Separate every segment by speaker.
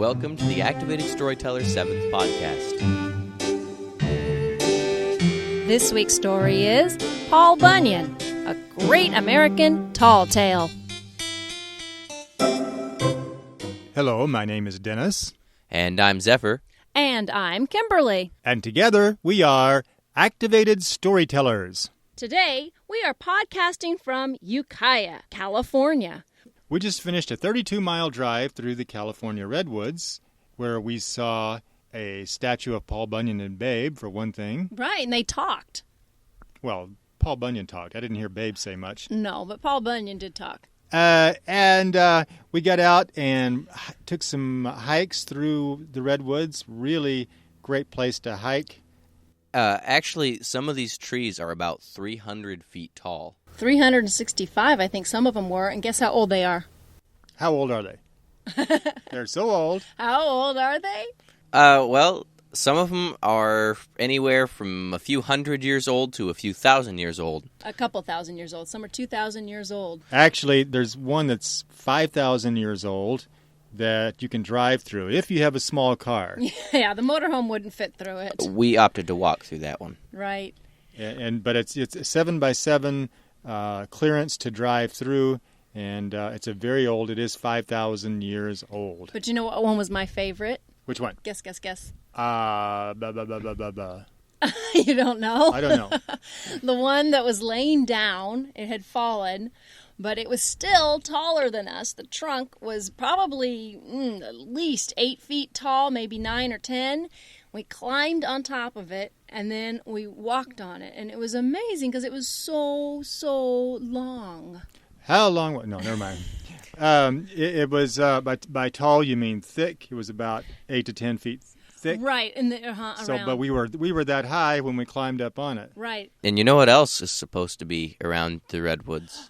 Speaker 1: Welcome to the Activated Storyteller 7th podcast.
Speaker 2: This week's story is Paul Bunyan, a great American tall tale.
Speaker 3: Hello, my name is Dennis.
Speaker 1: And I'm Zephyr.
Speaker 2: And I'm Kimberly.
Speaker 3: And together we are Activated Storytellers.
Speaker 2: Today we are podcasting from Ukiah, California.
Speaker 3: We just finished a 32-mile drive through the California Redwoods, where we saw a statue of Paul Bunyan and Babe, for one thing.
Speaker 2: Right, and they talked.
Speaker 3: Well, Paul Bunyan talked. I didn't hear Babe say much.
Speaker 2: No, but Paul Bunyan did talk.
Speaker 3: And we got out and took some hikes through the Redwoods. Really great place to hike.
Speaker 1: Actually, some of these trees are about 300 feet tall.
Speaker 2: 365, I think some of them were. And guess how old they are?
Speaker 3: How old are they? They're so old.
Speaker 2: How old are they?
Speaker 1: Well, some of them are anywhere from a few hundred years old to a few thousand years old.
Speaker 2: A couple thousand years old. Some are 2,000 years old.
Speaker 3: Actually, there's one that's 5,000 years old that you can drive through if you have a small car.
Speaker 2: Yeah, the motorhome wouldn't fit through it.
Speaker 1: We opted to walk through that one.
Speaker 2: Right.
Speaker 3: But it's a 7x7 clearance to drive through, and it's a very old. It is 5,000 years old.
Speaker 2: But you know what one was my favorite?
Speaker 3: Which one?
Speaker 2: Guess.
Speaker 3: Blah, blah, blah, blah, blah, blah.
Speaker 2: You don't know?
Speaker 3: I don't know.
Speaker 2: The one that was laying down, it had fallen, but it was still taller than us. The trunk was probably at least 8 feet tall, maybe 9 or 10. We climbed on top of it, and then we walked on it. And it was amazing because it was so long.
Speaker 3: How long? No, never mind. It was, by tall you mean thick. It was about 8 to 10 feet thick.
Speaker 2: Right. And around.
Speaker 3: But we were that high when we climbed up on it.
Speaker 2: Right.
Speaker 1: And you know what else is supposed to be around the Redwoods?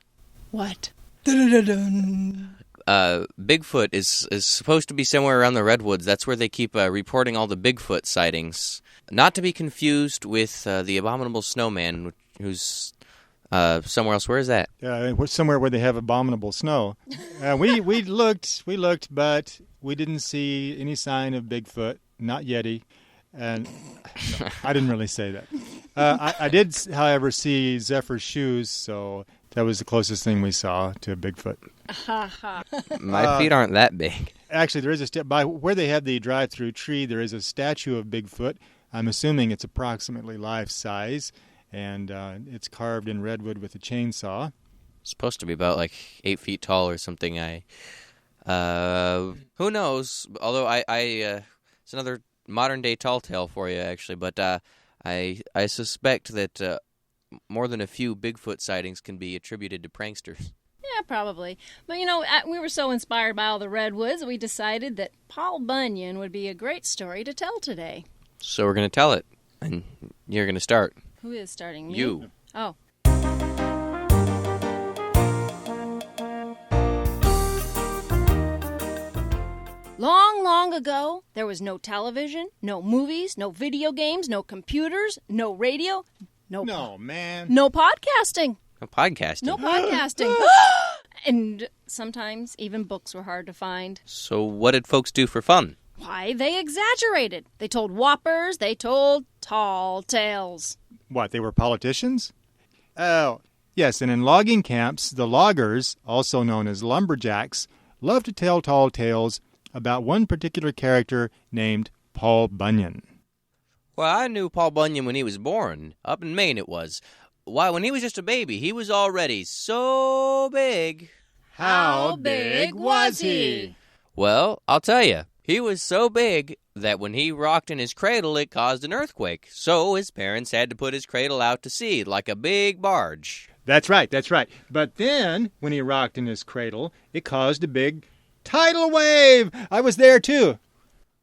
Speaker 2: What?
Speaker 1: Bigfoot is supposed to be somewhere around the Redwoods. That's where they keep reporting all the Bigfoot sightings. Not to be confused with the abominable snowman, who's somewhere else. Where is that?
Speaker 3: Somewhere where they have abominable snow. We looked, but we didn't see any sign of Bigfoot, not Yeti. And no, I didn't really say that. I did, however, see Zephyr's shoes, so that was the closest thing we saw to a Bigfoot.
Speaker 1: My feet aren't that big.
Speaker 3: Actually, there is by where they have the drive-through tree, there is a statue of Bigfoot. I'm assuming it's approximately life size, and it's carved in redwood with a chainsaw.
Speaker 1: It's supposed to be about like 8 feet tall or something. Who knows? Although it's another modern day tall tale for you, actually. But I suspect that more than a few Bigfoot sightings can be attributed to pranksters.
Speaker 2: Yeah, probably. But, we were so inspired by all the redwoods, we decided that Paul Bunyan would be a great story to tell today.
Speaker 1: So we're going to tell it, and you're going to start.
Speaker 2: Who is starting? Me?
Speaker 1: You.
Speaker 2: Oh. Long ago, there was no television, no movies, no video games, no computers, no radio, no podcasting.
Speaker 1: No podcasting.
Speaker 2: No podcasting. And sometimes even books were hard to find.
Speaker 1: So what did folks do for fun?
Speaker 2: Why, they exaggerated. They told whoppers, they told tall tales.
Speaker 3: What, they were politicians? Oh, yes, and in logging camps, the loggers, also known as lumberjacks, loved to tell tall tales about one particular character named Paul Bunyan.
Speaker 1: Well, I knew Paul Bunyan when he was born. Up in Maine it was. Why, when he was just a baby, he was already so big.
Speaker 2: How big was he?
Speaker 1: Well, I'll tell you. He was so big that when he rocked in his cradle, it caused an earthquake. So his parents had to put his cradle out to sea like a big barge.
Speaker 3: That's right. But then, when he rocked in his cradle, it caused a big tidal wave. I was there, too.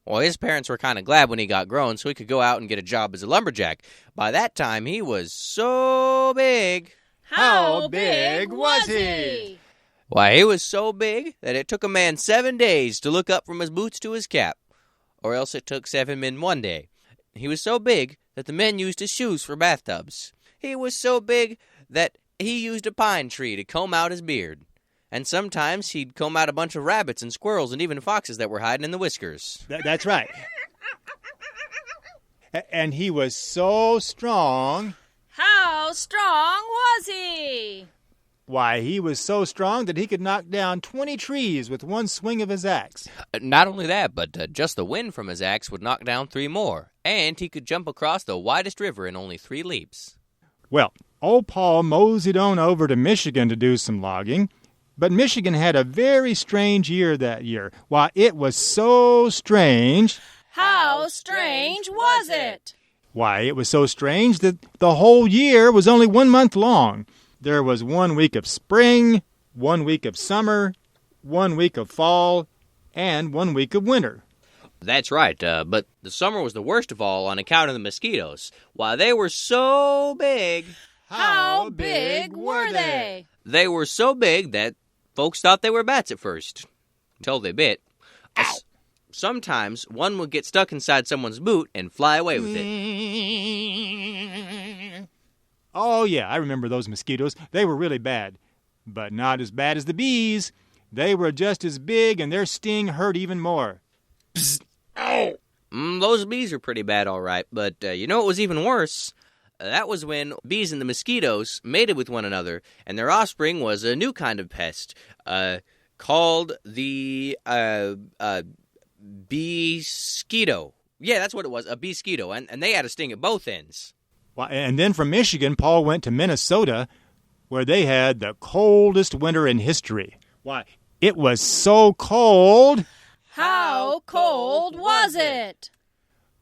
Speaker 1: Well, his parents were kind of glad when he got grown so he could go out and get a job as a lumberjack. By that time, he was so big.
Speaker 2: How big was he?
Speaker 1: Why, he was so big that it took a man 7 days to look up from his boots to his cap. Or else it took 7 men 1 day. He was so big that the men used his shoes for bathtubs. He was so big that he used a pine tree to comb out his beard. And sometimes he'd comb out a bunch of rabbits and squirrels and even foxes that were hiding in the whiskers.
Speaker 3: That's right. And he was so strong.
Speaker 2: How strong was he?
Speaker 3: Why, he was so strong that he could knock down 20 trees with one swing of his axe.
Speaker 1: Not only that, but just the wind from his axe would knock down 3 more. And he could jump across the widest river in only 3 leaps.
Speaker 3: Well, old Paul moseyed on over to Michigan to do some logging. But Michigan had a very strange year that year. Why, it was so strange.
Speaker 2: How strange was it?
Speaker 3: Why, it was so strange that the whole year was only 1 month long. There was 1 week of spring, 1 week of summer, 1 week of fall, and 1 week of winter.
Speaker 1: That's right, but the summer was the worst of all on account of the mosquitoes. Why, they were so big.
Speaker 2: How big were they?
Speaker 1: They were so big that folks thought they were bats at first, until they bit.
Speaker 2: Ow.
Speaker 1: Sometimes one would get stuck inside someone's boot and fly away with it.
Speaker 3: Oh, yeah, I remember those mosquitoes. They were really bad, but not as bad as the bees. They were just as big, and their sting hurt even more.
Speaker 1: Psst. Ow! Those bees are pretty bad, all right, but you know what was even worse? That was when bees and the mosquitoes mated with one another, and their offspring was a new kind of pest, called the bee-skeeto. Yeah, that's what it was, a bee-skeeto, and they had a sting at both ends.
Speaker 3: Well, and then from Michigan, Paul went to Minnesota, where they had the coldest winter in history. Why, it was so cold.
Speaker 2: How cold was it?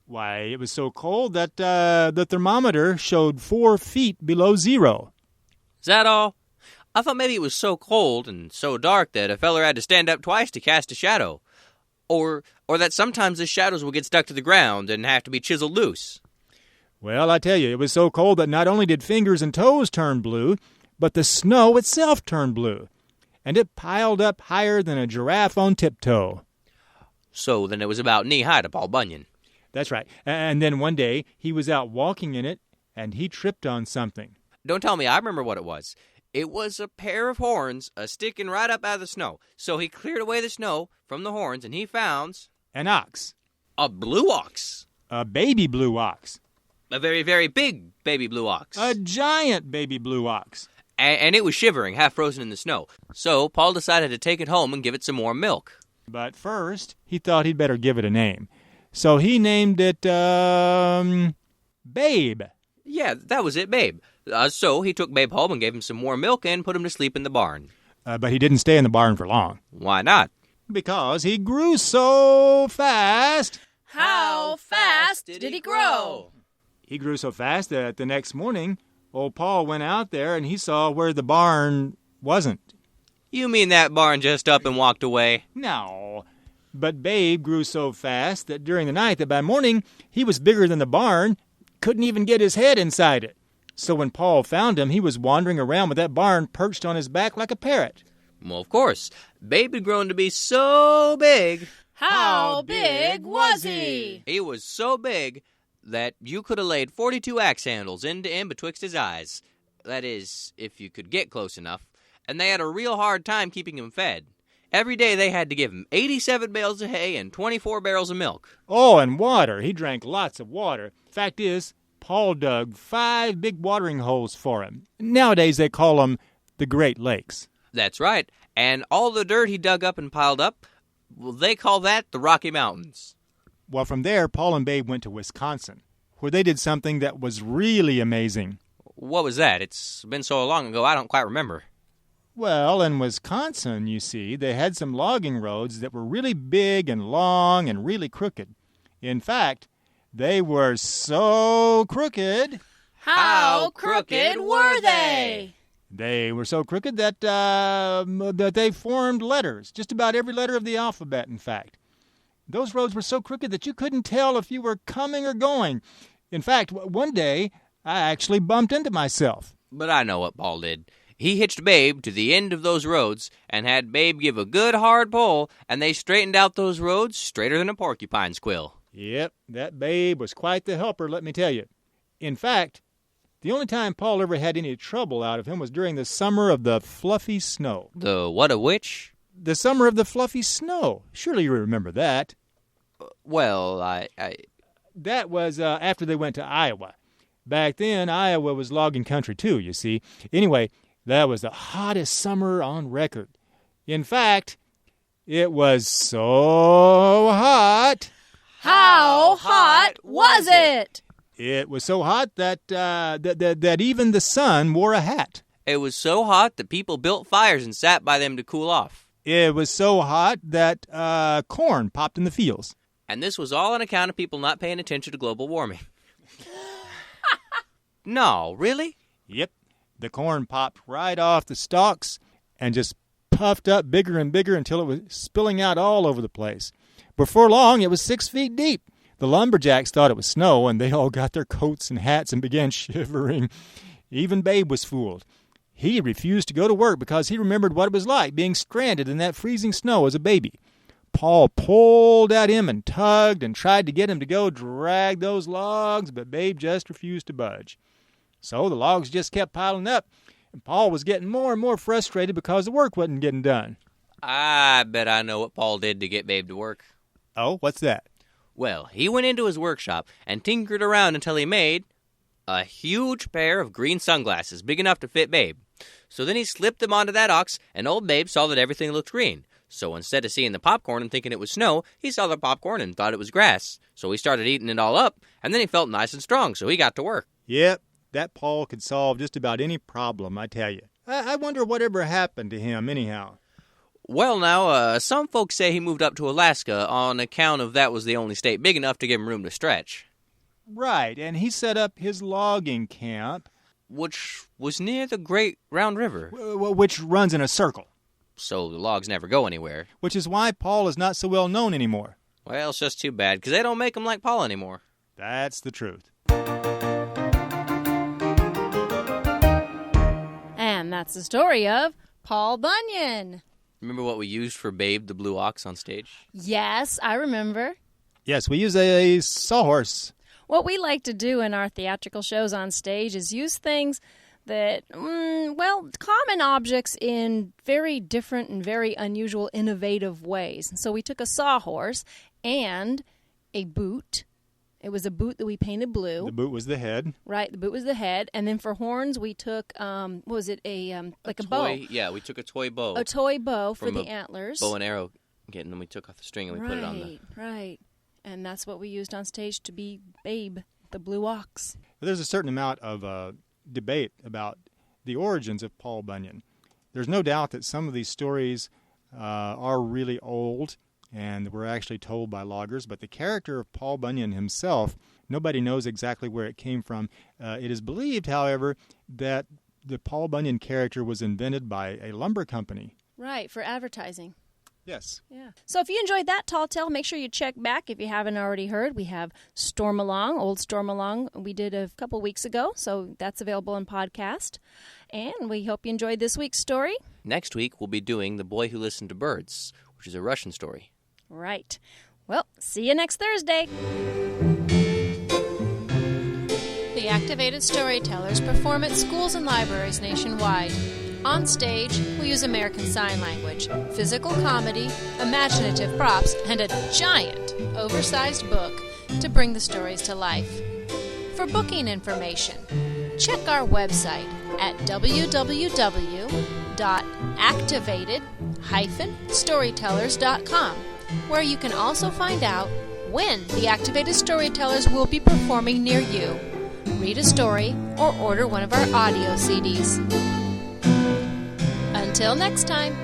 Speaker 3: Why, it was so cold that the thermometer showed 4 feet below zero.
Speaker 1: Is that all? I thought maybe it was so cold and so dark that a feller had to stand up twice to cast a shadow. Or that sometimes the shadows would get stuck to the ground and have to be chiseled loose.
Speaker 3: Well, I tell you, it was so cold that not only did fingers and toes turn blue, but the snow itself turned blue. And it piled up higher than a giraffe on tiptoe.
Speaker 1: So then it was about knee-high to Paul Bunyan.
Speaker 3: That's right. And then one day, he was out walking in it, and he tripped on something.
Speaker 1: Don't tell me, I remember what it was. It was a pair of horns sticking right up out of the snow. So he cleared away the snow from the horns, and he found...
Speaker 3: An ox.
Speaker 1: A blue ox.
Speaker 3: A baby blue ox.
Speaker 1: A very, very big baby blue ox.
Speaker 3: A giant baby blue ox.
Speaker 1: And it was shivering, half frozen in the snow. So Paul decided to take it home and give it some more milk.
Speaker 3: But first, he thought he'd better give it a name. So he named it, Babe.
Speaker 1: Yeah, that was it, Babe. So he took Babe home and gave him some more milk and put him to sleep in the barn.
Speaker 3: But he didn't stay in the barn for long.
Speaker 1: Why not?
Speaker 3: Because he grew so fast.
Speaker 2: How fast did he grow?
Speaker 3: He grew so fast that the next morning, old Paul went out there and he saw where the barn wasn't.
Speaker 1: You mean that barn just up and walked away?
Speaker 3: No. But Babe grew so fast that during the night that by morning he was bigger than the barn, couldn't even get his head inside it. So when Paul found him, he was wandering around with that barn perched on his back like a parrot.
Speaker 1: Well, of course. Babe had grown to be so big.
Speaker 2: How big was he?
Speaker 1: He was so big that you could have laid 42 axe handles end to end betwixt his eyes. That is, if you could get close enough. And they had a real hard time keeping him fed. Every day they had to give him 87 bales of hay and 24 barrels of milk.
Speaker 3: Oh, and water. He drank lots of water. Fact is, Paul dug 5 big watering holes for him. Nowadays they call them the Great Lakes.
Speaker 1: That's right. And all the dirt he dug up and piled up, well, they call that the Rocky Mountains.
Speaker 3: Well, from there, Paul and Babe went to Wisconsin, where they did something that was really amazing.
Speaker 1: What was that? It's been so long ago, I don't quite remember.
Speaker 3: Well, in Wisconsin, you see, they had some logging roads that were really big and long and really crooked. In fact, they were so crooked.
Speaker 2: How crooked were they?
Speaker 3: They were so crooked that they formed letters, just about every letter of the alphabet, in fact. Those roads were so crooked that you couldn't tell if you were coming or going. In fact, one day, I actually bumped into myself.
Speaker 1: But I know what Paul did. He hitched Babe to the end of those roads and had Babe give a good hard pull, and they straightened out those roads straighter than a porcupine's quill.
Speaker 3: Yep, that Babe was quite the helper, let me tell you. In fact, The only time Paul ever had any trouble out of him was during the summer of the fluffy snow.
Speaker 1: The what of which?
Speaker 3: The summer of the fluffy snow. Surely you remember that.
Speaker 1: Well,
Speaker 3: That was after they went to Iowa. Back then, Iowa was logging country too, you see. Anyway, that was the hottest summer on record. In fact, it was so hot.
Speaker 2: How hot was it?
Speaker 3: It was so hot that that even the sun wore a hat.
Speaker 1: It was so hot that people built fires and sat by them to cool off.
Speaker 3: It was so hot that corn popped in the fields.
Speaker 1: And this was all on account of people not paying attention to global warming. No, really?
Speaker 3: Yep. The corn popped right off the stalks and just puffed up bigger and bigger until it was spilling out all over the place. Before long, it was 6 feet deep. The lumberjacks thought it was snow, and they all got their coats and hats and began shivering. Even Babe was fooled. He refused to go to work because he remembered what it was like being stranded in that freezing snow as a baby. Paul pulled at him and tugged and tried to get him to go drag those logs, but Babe just refused to budge. So the logs just kept piling up, and Paul was getting more and more frustrated because the work wasn't getting done.
Speaker 1: I bet I know what Paul did to get Babe to work.
Speaker 3: Oh, what's that?
Speaker 1: Well, he went into his workshop and tinkered around until he made a huge pair of green sunglasses big enough to fit Babe. So then he slipped them onto that ox, and old Babe saw that everything looked green. So instead of seeing the popcorn and thinking it was snow, he saw the popcorn and thought it was grass. So he started eating it all up, and then he felt nice and strong, so he got to work.
Speaker 3: Yep, that Paul could solve just about any problem, I tell you. I wonder whatever happened to him anyhow.
Speaker 1: Well, now, some folks say he moved up to Alaska on account of that was the only state big enough to give him room to stretch.
Speaker 3: Right, and he set up his logging camp,
Speaker 1: Which was near the Great Round River.
Speaker 3: which runs in a circle,
Speaker 1: So the logs never go anywhere.
Speaker 3: which is why Paul is not so well known anymore.
Speaker 1: Well, it's just too bad, because they don't make them like Paul anymore.
Speaker 3: That's the truth.
Speaker 2: And that's the story of Paul Bunyan.
Speaker 1: Remember what we used for Babe the Blue Ox on stage?
Speaker 2: Yes, I remember.
Speaker 3: Yes, we use a sawhorse.
Speaker 2: What we like to do in our theatrical shows on stage is use things that, common objects in very different and very unusual, innovative ways. So we took a sawhorse and a boot. It was a boot that we painted blue.
Speaker 3: The boot was the head.
Speaker 2: Right, the boot was the head. And then for horns, we took, a bow.
Speaker 1: Yeah, we took a toy bow.
Speaker 2: A toy bow for
Speaker 1: From
Speaker 2: the
Speaker 1: a
Speaker 2: antlers.
Speaker 1: Bow and arrow getting, and we took off the string and we put it on the...
Speaker 2: Right. And that's what we used on stage to be Babe, the Blue Ox.
Speaker 3: There's a certain amount of debate about the origins of Paul Bunyan. There's no doubt that some of these stories are really old and were actually told by loggers, but the character of Paul Bunyan himself, nobody knows exactly where it came from. It is believed, however, that the Paul Bunyan character was invented by a lumber company.
Speaker 2: Right, for advertising.
Speaker 3: Yes.
Speaker 2: Yeah. So if you enjoyed that tall tale, make sure you check back if you haven't already heard. We have Storm Along, Old Storm Along, we did a couple weeks ago, so that's available in podcast. And we hope you enjoyed this week's story.
Speaker 1: Next week, we'll be doing The Boy Who Listened to Birds, which is a Russian story.
Speaker 2: Right. Well, see you next Thursday. The Activated Storytellers perform at schools and libraries nationwide. On stage, we use American Sign Language, physical comedy, imaginative props, and a giant, oversized book to bring the stories to life. For booking information, check our website at www.activated-storytellers.com, where you can also find out when the Activated Storytellers will be performing near you, read a story, or order one of our audio CDs. Until next time.